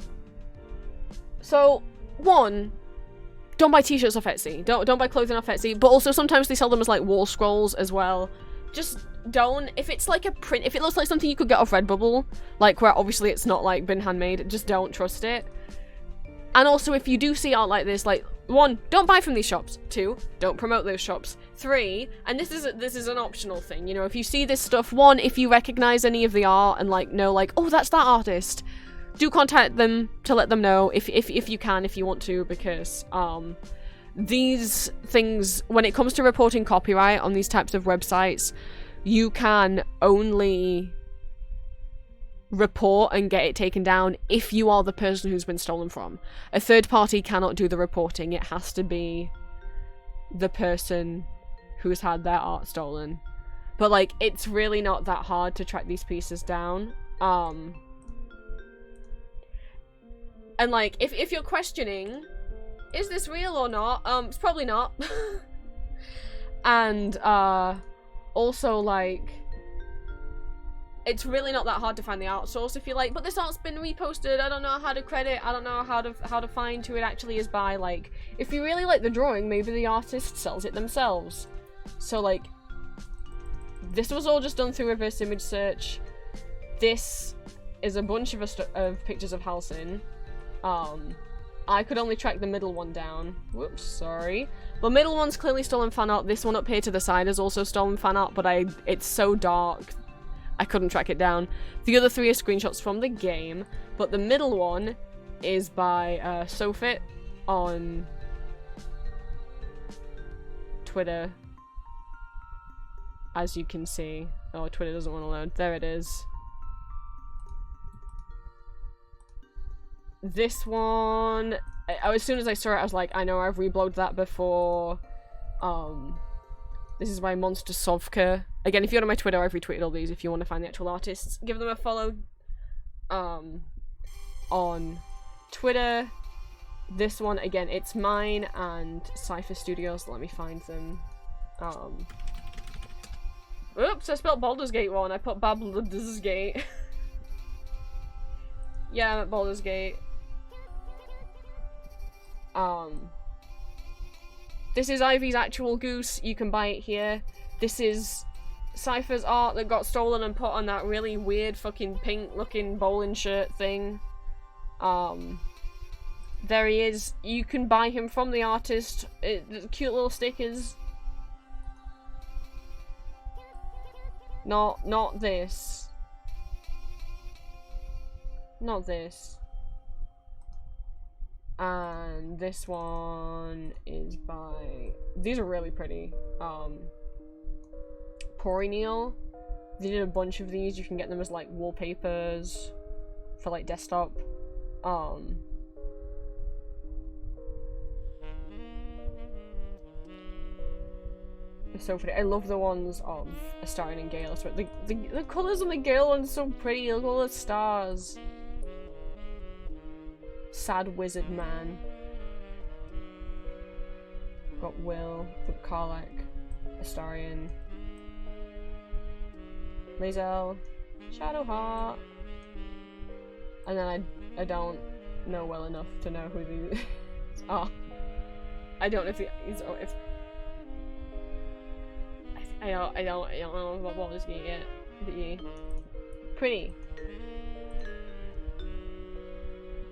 Speaker 1: so one, don't buy t-shirts off Etsy. Don't buy clothing off Etsy. But also sometimes they sell them as like wall scrolls as well. Just don't. If it's like a print, if it looks like something you could get off Redbubble, like where obviously it's not like been handmade, just don't trust it. And also if you do see art like this, like, one, don't buy from these shops. Two, don't promote those shops. Three, and this is an optional thing, you know, if you see this stuff, one, if you recognize any of the art and like know like, oh, that's that artist, do contact them to let them know if you can, if you want to, because these things, when it comes to reporting copyright on these types of websites, you can only report and get it taken down if you are the person who's been stolen from. A third party cannot do the reporting. It has to be the person who's had their art stolen. But like, it's really not that hard to track these pieces down. And like, if you're questioning, is this real or not? It's probably not. And also like, it's really not that hard to find the art source if you're like, but this art's been reposted, I don't know how to credit, I don't know how to find who it actually is by. Like, if you really like the drawing, maybe the artist sells it themselves. So like, this was all just done through reverse image search. This is a bunch of pictures of Halcyon. I could only track the middle one down. Whoops, sorry. The middle one's clearly stolen fan art. This one up here to the side is also stolen fan art, but it's so dark, I couldn't track it down. The other three are screenshots from the game, but the middle one is by Sofit on Twitter. As you can see. Oh, Twitter doesn't want to load. There it is. This one, as soon as I saw it, I was like, I know I've reblowed that before. This is by Monster Sovka. Again, if you go to my Twitter, I've retweeted all these if you want to find the actual artists. Give them a follow. On Twitter. This one, again, it's mine and Cypher Studios. Let me find them. Oops, I spelled Baldur's Gate wrong. I put Baldur's Gate. Yeah, I'm at Baldur's Gate. This is Ivy's actual goose. You can buy it here. This is Cypher's art that got stolen and put on that really weird fucking pink looking bowling shirt thing. There he is. You can buy him from the artist. Cute little stickers. Not this. Not this. And this one is by... These are really pretty. Neil. They did a bunch of these. You can get them as like wallpapers for like desktop. It's so pretty. I love the ones of Astarion and Gale. The colours on the Gale one's so pretty. Look at all the stars. Sad wizard man. Got Will, got Karlach, Astarion, Lae'zel, Shadowheart, and then I don't know well enough to know who these are. I don't know if I don't know what was getting yet. But yeah, pretty,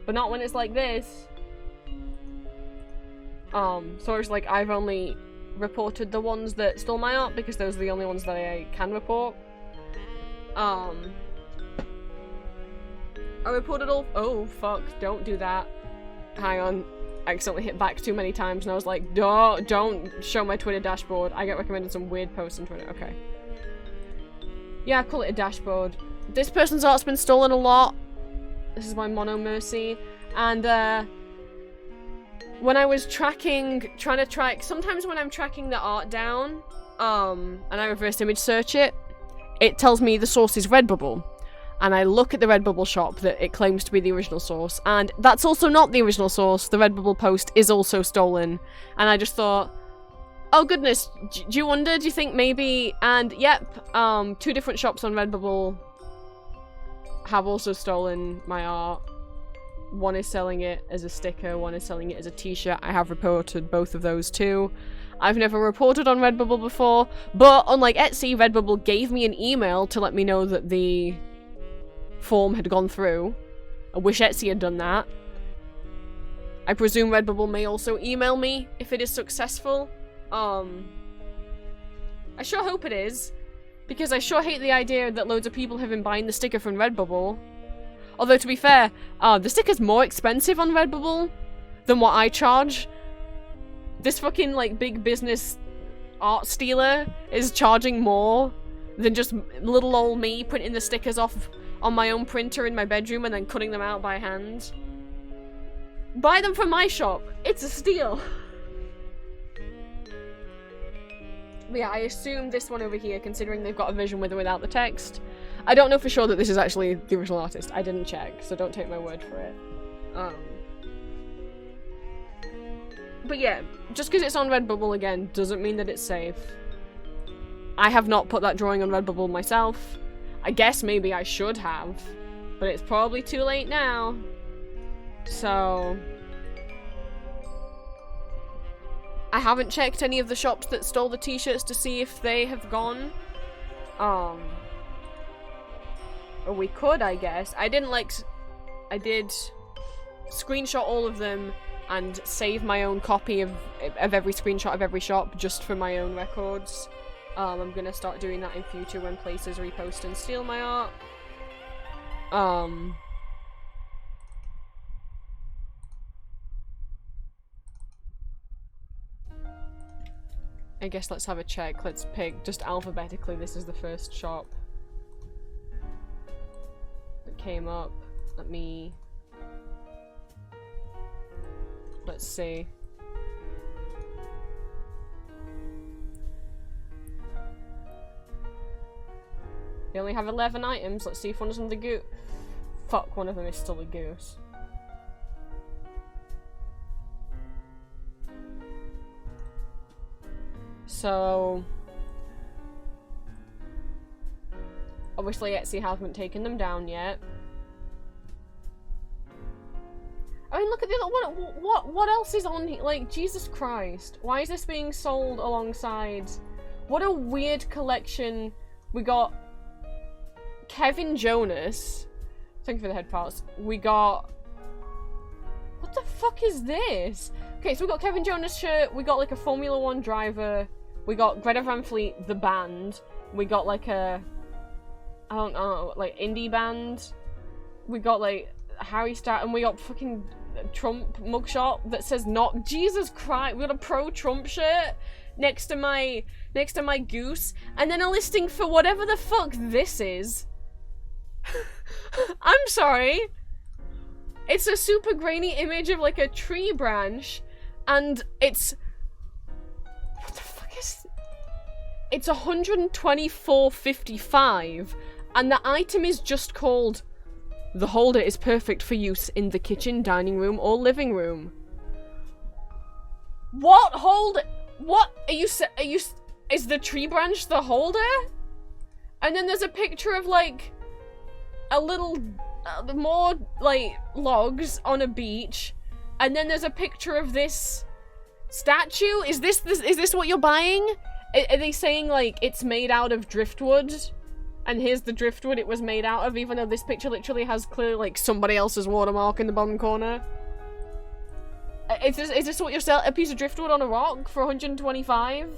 Speaker 1: but not when it's like this. So it's like I've only reported the ones that stole my art because those are the only ones that I can report. I reported all- oh fuck, don't do that. Hang on, I accidentally hit back too many times and I was like, don't show my Twitter dashboard. I get recommended some weird posts on Twitter, okay. Yeah, call it a dashboard. This person's art's been stolen a lot. This is my Mono Mercy, and when I was trying to track, sometimes when I'm tracking the art down, and I reverse image search it, it tells me the source is Redbubble. And I look at the Redbubble shop that it claims to be the original source, and that's also not the original source. The Redbubble post is also stolen. And I just thought, oh goodness, do you wonder, do you think maybe, and yep, 2 different shops on Redbubble have also stolen my art. One is selling it as a sticker, one is selling it as a t-shirt. I have reported both of those too. I've never reported on Redbubble before, but unlike Etsy, Redbubble gave me an email to let me know that the form had gone through. I wish Etsy had done that. I presume Redbubble may also email me if it is successful. I sure hope it is, because I sure hate the idea that loads of people have been buying the sticker from Redbubble. Although, to be fair, the sticker's more expensive on Redbubble than what I charge. This fucking, like, big business art stealer is charging more than just little old me printing the stickers off on my own printer in my bedroom and then cutting them out by hand. Buy them from my shop. It's a steal. But yeah, I assume this one over here, considering they've got a vision with or without the text. I don't know for sure that this is actually the original artist. I didn't check, so don't take my word for it. But yeah, just because it's on Redbubble again doesn't mean that it's safe. I have not put that drawing on Redbubble myself. I guess maybe I should have, but it's probably too late now. So I haven't checked any of the shops that stole the t-shirts to see if they have gone. Or we could, I guess. I did screenshot all of them and save my own copy of every screenshot of every shop just for my own records. I'm gonna start doing that in future when places repost and steal my art. I guess let's have a check. Let's pick just alphabetically. This is the first shop that came up. Let's see. They only have 11 items. Let's see if one of them the goose. Fuck, one of them is still a goose. So obviously Etsy haven't taken them down yet. I mean, look at the what else is on here? Like, Jesus Christ. Why is this being sold alongside? What a weird collection We got Kevin Jonas. Thank you for the head parts. We got... What the fuck is this? Okay, so we got Kevin Jonas shirt. We got like a Formula 1 driver. We got Greta Van Fleet, the band. We got like a... I don't know, like indie band. We got like Harry Styles, and we got fucking Trump mugshot that says not Jesus Christ. We got a pro-Trump shirt next to my goose, and then a listing for whatever the fuck this is. I'm sorry. It's a super grainy image of like a tree branch, and it's... What the fuck is... It's 124.55, and the item is just called... The holder is perfect for use in the kitchen, dining room, or living room. What holder? What? Are you... Is the tree branch the holder? And then there's a picture of like... A little... more, like, logs on a beach, and then there's a picture of this statue. Is this what you're buying? Are they saying, like, it's made out of driftwood, and here's the driftwood it was made out of, even though this picture literally has clearly, like, somebody else's watermark in the bottom corner? Is this what you're selling? A piece of driftwood on a rock for 125?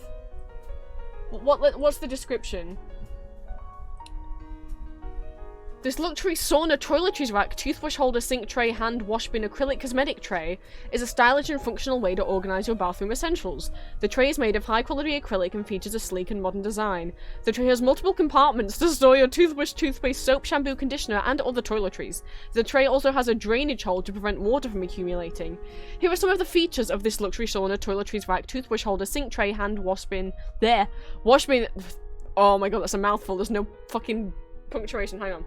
Speaker 1: What's the description? This luxury sauna toiletries rack, toothbrush holder, sink tray, hand wash bin, acrylic cosmetic tray is a stylish and functional way to organize your bathroom essentials. The tray is made of high-quality acrylic and features a sleek and modern design. The tray has multiple compartments to store your toothbrush, toothpaste, soap, shampoo, conditioner, and other toiletries. The tray also has a drainage hole to prevent water from accumulating. Here are some of the features of this luxury sauna toiletries rack, toothbrush holder, sink tray, hand wash bin. There. Wash bin. Oh my god, that's a mouthful. There's no fucking punctuation. Hang on.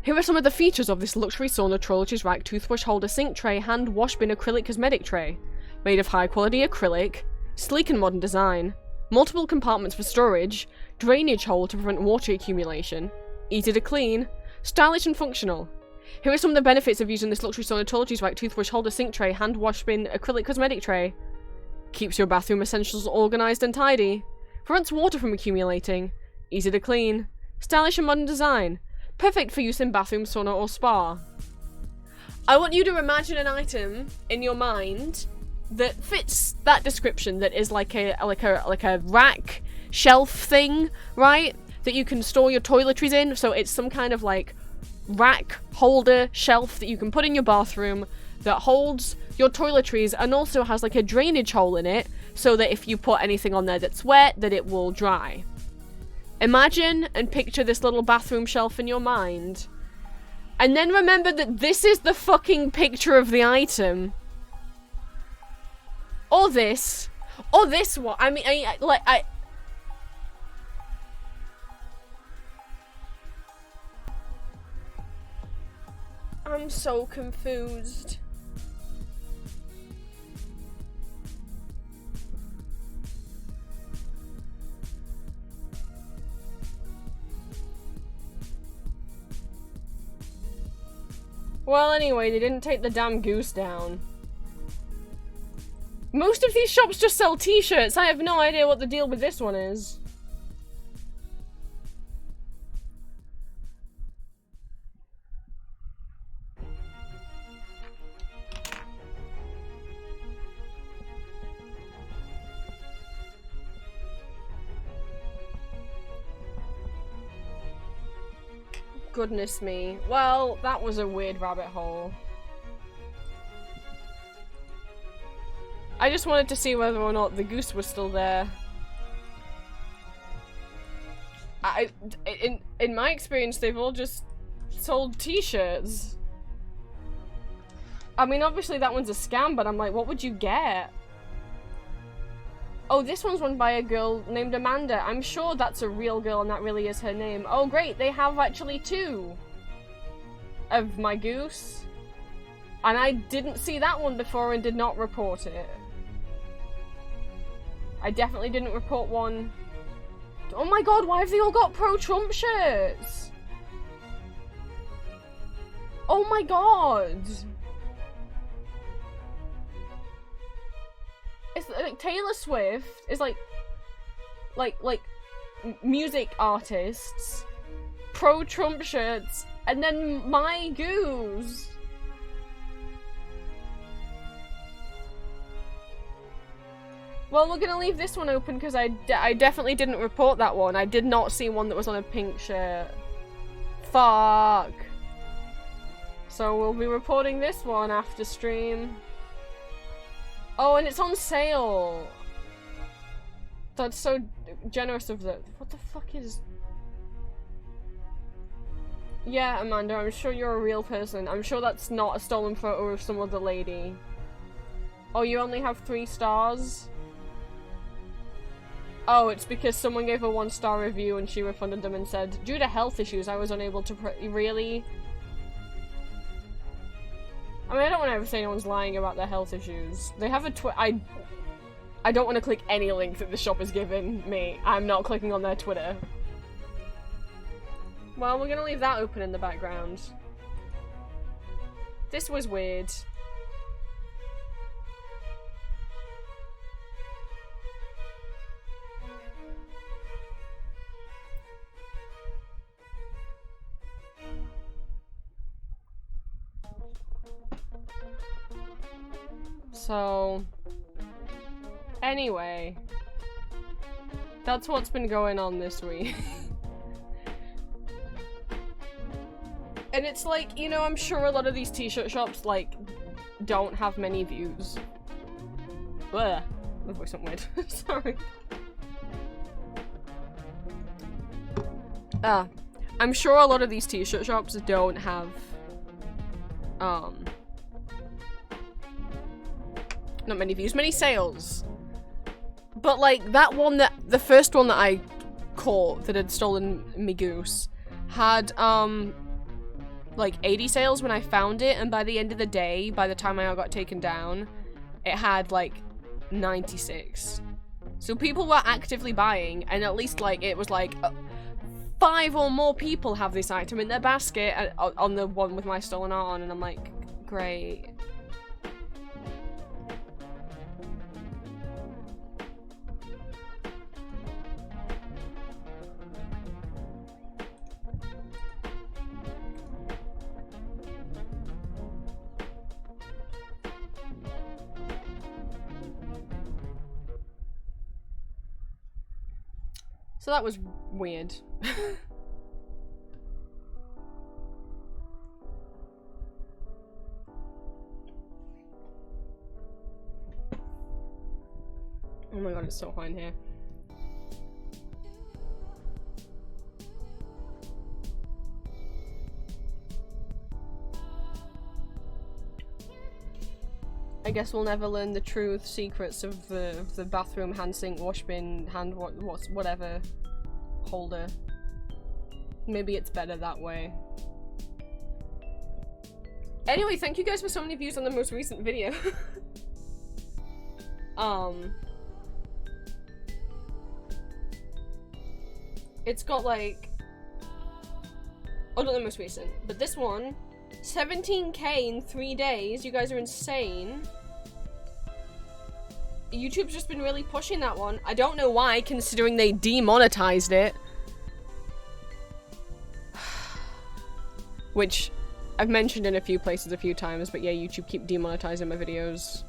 Speaker 1: Here are some of the features of this luxury sauna toiletries rack, toothbrush holder, sink tray, hand wash bin, acrylic cosmetic tray. Made of high quality acrylic, sleek and modern design, multiple compartments for storage, drainage hole to prevent water accumulation, easy to clean, stylish and functional. Here are some of the benefits of using this luxury sauna toiletries rack, toothbrush holder, sink tray, hand wash bin, acrylic cosmetic tray. Keeps your bathroom essentials organized and tidy, prevents water from accumulating, easy to clean, stylish and modern design. Perfect for use in bathroom, sauna, or spa. I want you to imagine an item in your mind that fits that description, that is like a rack shelf thing, right? That you can store your toiletries in, so it's some kind of like rack holder shelf that you can put in your bathroom that holds your toiletries and also has like a drainage hole in it so that if you put anything on there that's wet, that it will dry. Imagine and picture this little bathroom shelf in your mind. And then remember that this is the fucking picture of the item. Or this. Or this one. I mean, I'm so confused. Well, anyway, they didn't take the damn goose down. Most of these shops just sell t-shirts. I have no idea what the deal with this one is. Goodness me. Well, that was a weird rabbit hole. I just wanted to see whether or not the goose was still there. In my experience, they've all just sold t-shirts. I mean, obviously that one's a scam, but I'm like, what would you get? Oh, this one's run by a girl named Amanda. I'm sure that's a real girl and that really is her name. Oh, great. They have actually two of my goose. And I didn't see that one before and did not report it. I definitely didn't report one. Oh my god, why have they all got pro-Trump shirts? Oh my god. It's like Taylor Swift is like music artists, pro-Trump shirts, and then my goose. Well, we're gonna leave this one open because I definitely didn't report that one. I did not see one that was on a pink shirt. Fuck. So we'll be reporting this one after stream. Oh, and it's on sale. That's so generous of them. What the fuck is... Yeah, Amanda, I'm sure you're a real person. I'm sure that's not a stolen photo of some other lady. Oh, you only have 3 stars? Oh, it's because someone gave a 1-star review and she refunded them and said, due to health issues, I was unable to really? I mean, I don't want to ever say anyone's lying about their health issues. They have a I don't want to click any link that the shop has given me. I'm not clicking on their Twitter. Well, we're gonna leave that open in the background. This was weird. So, anyway, that's what's been going on this week. And it's like, you know, I'm sure a lot of these t-shirt shops, like, don't have many views. Bleh. My voice went weird. Sorry. I'm sure a lot of these t-shirt shops don't have, not many views, many sales. But like that one the first one that I caught that had stolen me goose had like 80 sales when I found it, and by the end of the day, by the time I got taken down, it had like 96. So people were actively buying, and at least like it was like 5 or more people have this item in their basket on the one with my stolen art on, and I'm like, great. So that was weird. Oh my god, it's so hot in here. I guess we'll never learn the truth secrets of the bathroom, hand sink, wash bin, whatever holder. Maybe it's better that way. Anyway, thank you guys for so many views on the most recent video. It's got like, oh, not the most recent, but this one, 17k in 3 days. You guys are insane. YouTube's just been really pushing that one. I don't know why, considering they demonetized it. Which I've mentioned in a few places a few times, but yeah, YouTube keep demonetizing my videos.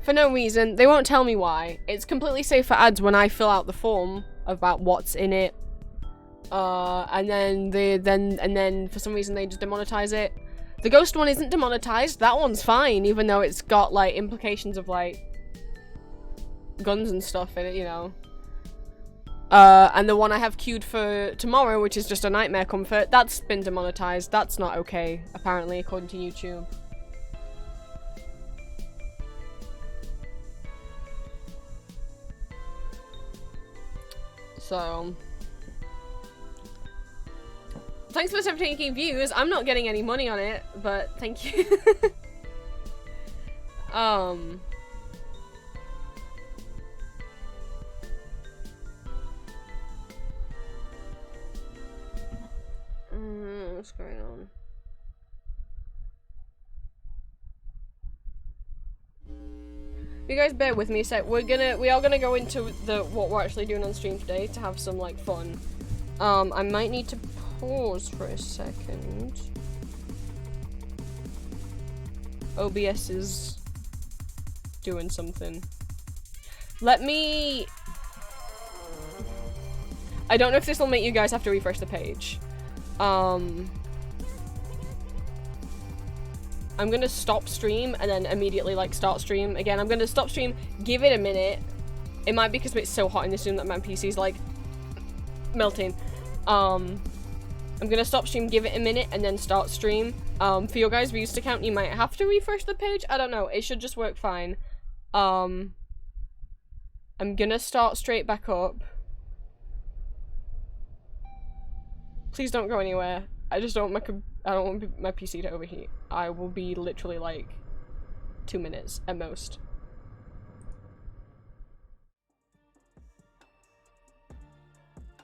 Speaker 1: For no reason. They won't tell me why. It's completely safe for ads when I fill out the form about what's in it. And then for some reason they just demonetize it. The ghost one isn't demonetized. That one's fine, even though it's got like implications of like guns and stuff in it, you know. And the one I have queued for tomorrow, which is just a nightmare comfort, that's been demonetized. That's not okay, apparently, according to YouTube. So, thanks for 17k views. I'm not getting any money on it, but thank you. What's going on? you guys bear with me a sec, we are gonna go into what we're actually doing on stream today to have some like fun. I might need to pause for a second. OBS is doing something. Let me... I don't know if this will make you guys have to refresh the page. I'm gonna stop stream and then immediately like start stream again. I'm gonna stop stream, give it a minute. It might be because it's so hot in this room that my PC's like melting. I'm gonna stop stream, give it a minute, and then start stream. For your guys' views to count, you might have to refresh the page. I don't know. It should just work fine. I'm gonna start straight back up. Please don't go anywhere. I just don't I don't want my PC to overheat. I will be literally like 2 minutes at most.